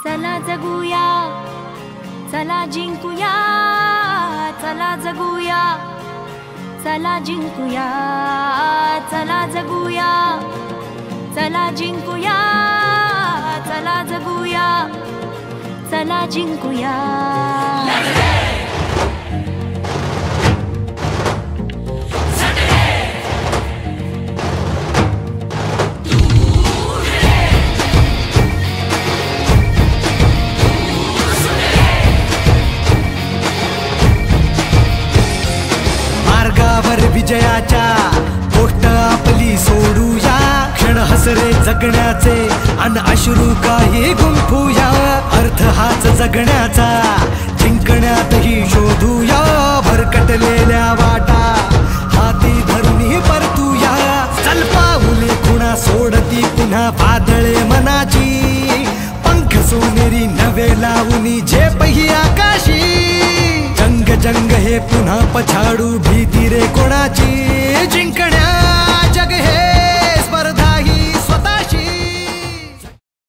चला जगूया, चला जिंकूया, चला जगूया, चला जिंकूया, चला जगूया, चला जिंकूया, चला जगूया, चला जिंकूया। मार्गावर विजयाच्या गोष्ट आपली सोडूया, क्षण हसरे जगण्याचे अन अश्रू काही गुंफूया। अर्थ हाच जगण्याचा जिंकण्यातही शोधूया, भरकटलेल्या वाटा हाती धरूनही परतूया। चल पाऊले खुणा सोडती पुन्हा वादळे मनाची, पंख सोनेरी नवे लावूनी झेप ही आकाशी। जंग जंग हे पुन्हा पछाडू भीती